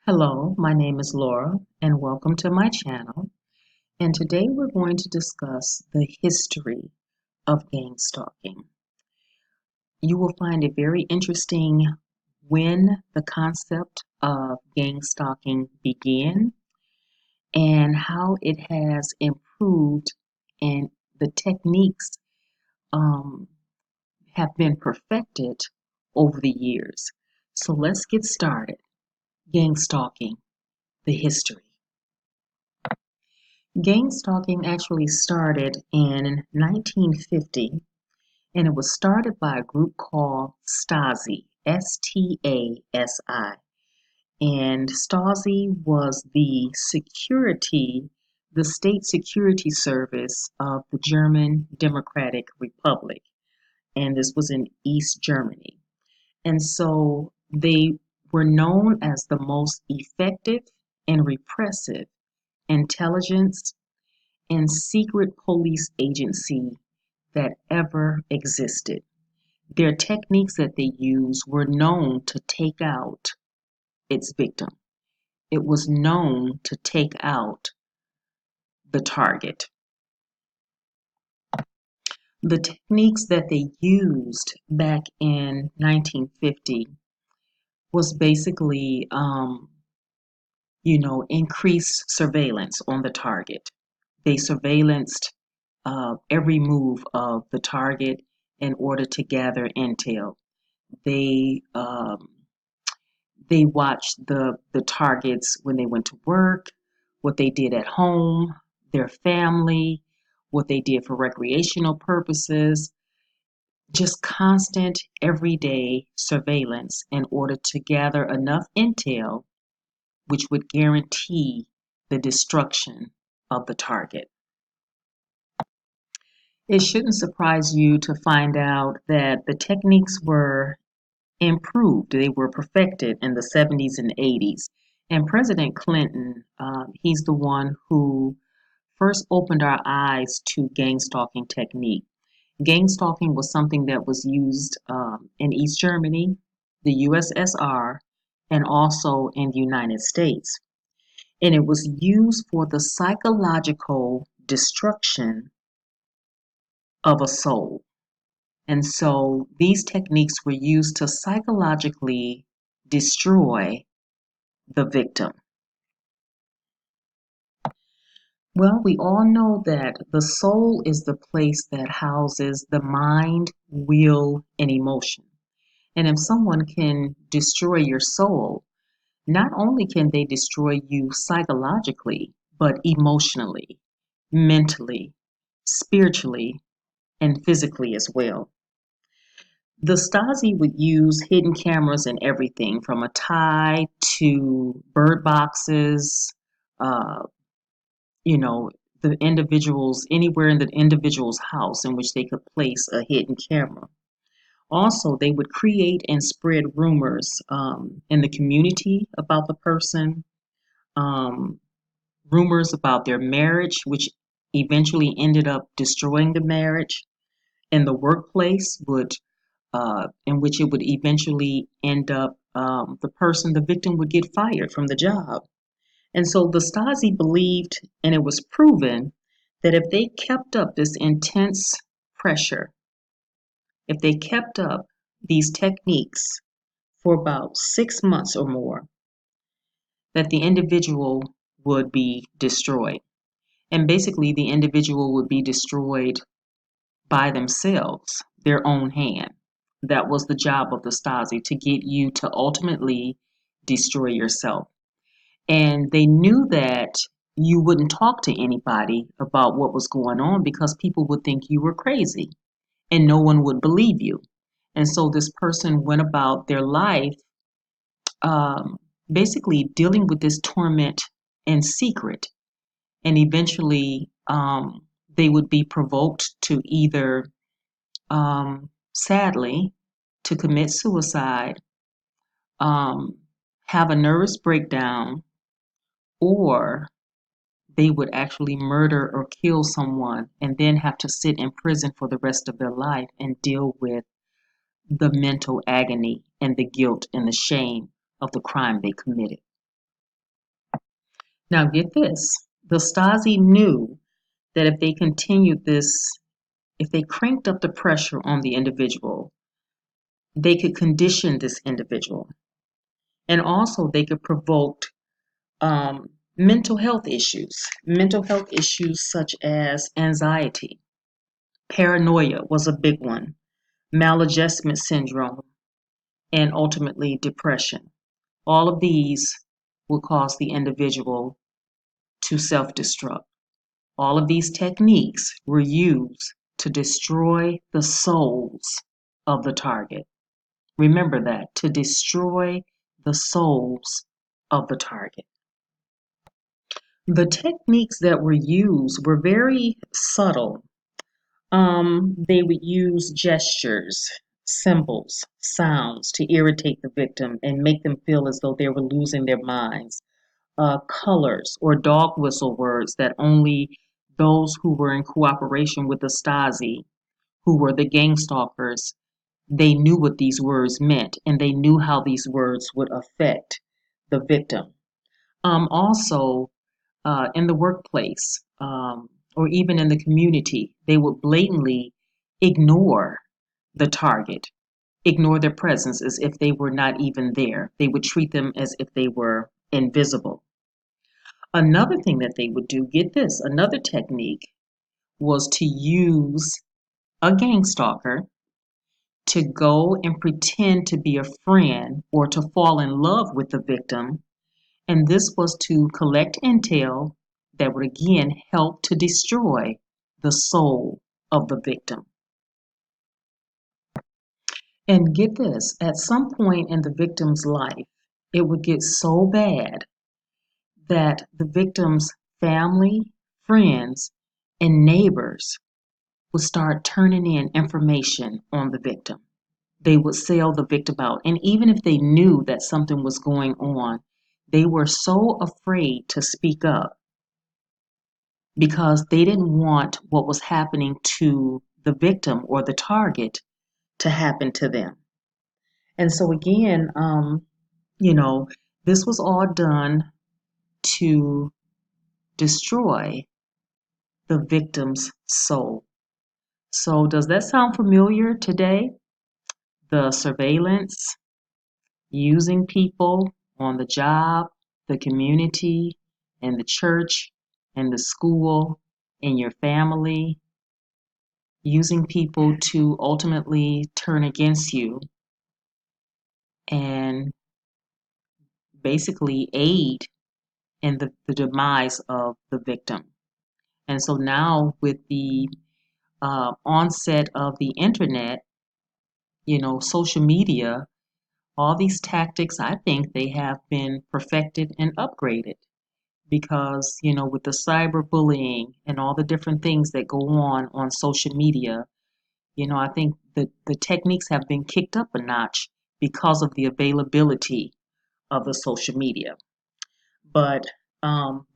Hello, my name is Laura, and welcome to my channel. And today we're going to discuss the history of gang stalking. You will find it very interesting when the concept of gang stalking began and how it has improved and the techniques um, have been perfected over the years. So let's get started. Gang stalking, the history. Gang stalking actually started in 1950, and it was started by a group called Stasi, Stasi. And Stasi was the state security service of the German Democratic Republic. And this was in East Germany. And so they were known as the most effective and repressive intelligence and secret police agency that ever existed. Their techniques that they used were known to take out its victim. It was known to take out the target. The techniques that they used back in 1950 was basically, increased surveillance on the target. They surveillanced every move of the target in order to gather intel. They um, they watched the targets when they went to work, what they did at home, their family, what they did for recreational purposes, just constant everyday surveillance in order to gather enough intel which would guarantee the destruction of the target. It shouldn't surprise you to find out that the techniques were improved. They were perfected in the 70s and 80s. And President Clinton, he's the one who first opened our eyes to gang stalking technique. Gang stalking was something that was used in East Germany, the USSR, and also in the United States. And it was used for the psychological destruction of a soul. And so these techniques were used to psychologically destroy the victim. Well, we all know that the soul is the place that houses the mind, will, and emotion. And if someone can destroy your soul, not only can they destroy you psychologically, but emotionally, mentally, spiritually, and physically as well. The Stasi would use hidden cameras and everything from a tie to bird boxes, uh, you know, the individuals, anywhere in the individual's house in which they could place a hidden camera. Also, they would create and spread rumors in the community about the person, um, rumors about their marriage, which eventually ended up destroying the marriage, and the workplace would in which it would eventually end up the victim would get fired from the job. And so the Stasi believed, and it was proven, that if they kept up this intense pressure, if they kept up these techniques for about 6 months or more, that the individual would be destroyed. And basically, the individual would be destroyed by themselves, their own hand. That was the job of the Stasi, to get you to ultimately destroy yourself. And they knew that you wouldn't talk to anybody about what was going on because people would think you were crazy and no one would believe you. And so this person went about their life um, basically dealing with this torment in secret. And eventually they would be provoked to either sadly, to commit suicide, um, have a nervous breakdown, or they would actually murder or kill someone and then have to sit in prison for the rest of their life and deal with the mental agony and the guilt and the shame of the crime they committed. Now, get this, the Stasi knew that if they continued this, if they cranked up the pressure on the individual, they could condition this individual. And also, they could provoke mental health issues such as anxiety, paranoia was a big one, maladjustment syndrome, and ultimately depression. All of these will cause the individual to self destruct. All of these techniques were used to destroy the souls of the target. Remember that, to destroy the souls of the target. The techniques that were used were very subtle. They would use gestures, symbols, sounds to irritate the victim and make them feel as though they were losing their minds. Colors or dog whistle words that only those who were in cooperation with the Stasi, who were the gang stalkers, they knew what these words meant and they knew how these words would affect the victim. Also, in the workplace or even in the community, they would blatantly ignore the target, ignore their presence as if they were not even there. They would treat them as if they were invisible. Another thing that they would do, get this, another technique was to use a gang stalker to go and pretend to be a friend or to fall in love with the victim. And this was to collect intel that would again help to destroy the soul of the victim. And get this, at some point in the victim's life, it would get so bad that the victim's family, friends, and neighbors would start turning in information on the victim. They would sell the victim out. And even if they knew that something was going on, they were so afraid to speak up because they didn't want what was happening to the victim or the target to happen to them. And so, again, you know, this was all done to destroy the victim's soul. So, does that sound familiar today? The surveillance, using people on the job, the community, and the church, and the school, in your family, using people to ultimately turn against you and basically aid in the demise of the victim. And so now, with the onset of the internet, social media, all these tactics, I think they have been perfected and upgraded because, with the cyberbullying and all the different things that go on social media, I think the techniques have been kicked up a notch because of the availability of the social media. But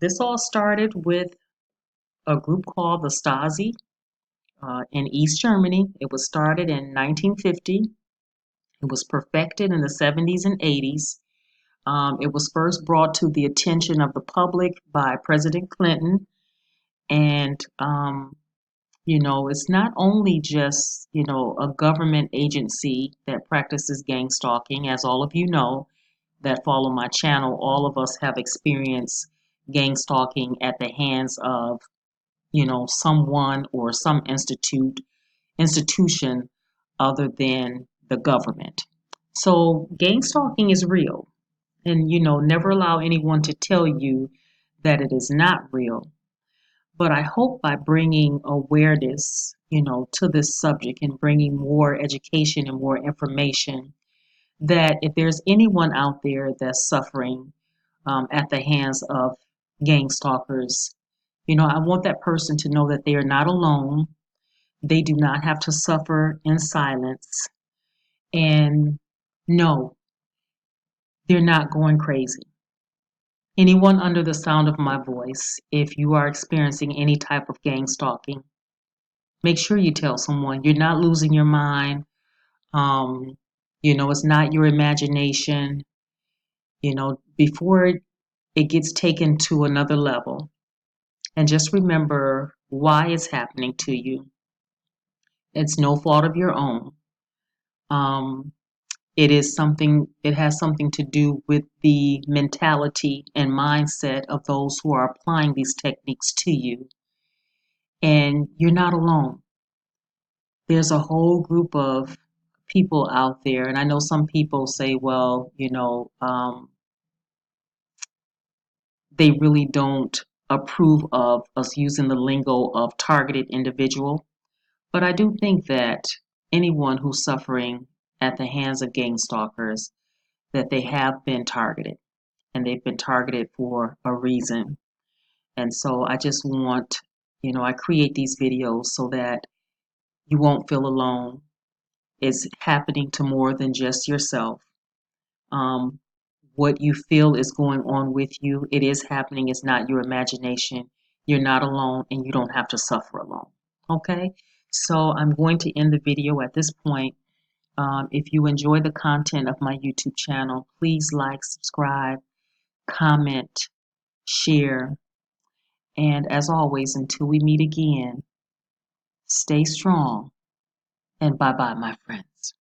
this all started with a group called the Stasi in East Germany. It was started in 1950. It was perfected in the 70s and 80s. It was first brought to the attention of the public by President Clinton. And, it's not only just, a government agency that practices gang stalking, as all of you know that follow my channel, all of us have experienced gang stalking at the hands of, someone or some institution other than the government. So gang stalking is real. And, never allow anyone to tell you that it is not real. But I hope by bringing awareness, to this subject and bringing more education and more information, that if there's anyone out there that's suffering at the hands of gang stalkers, I want that person to know that they are not alone. They do not have to suffer in silence. And no, they're not going crazy. Anyone under the sound of my voice, if you are experiencing any type of gang stalking, make sure you tell someone. You're not losing your mind. It's not your imagination. Before it gets taken to another level. And just remember why it's happening to you. It's no fault of your own. Um, it has something to do with the mentality and mindset of those who are applying these techniques to you. And you're not alone. There's a whole group of people out there. And I know some people say, well, they really don't approve of us using the lingo of targeted individual. But I do think that anyone who's suffering at the hands of gang stalkers, that they have been targeted and they've been targeted for a reason. And so I just want, I create these videos so that you won't feel alone. It's happening to more than just yourself. Um, what you feel is going on with you, it is happening. It's not your imagination. You're not alone and you don't have to suffer alone. Okay? So I'm going to end the video at this point. If you enjoy the content of my YouTube channel, please like, subscribe, comment, share. And as always, until we meet again, stay strong and bye bye, my friends.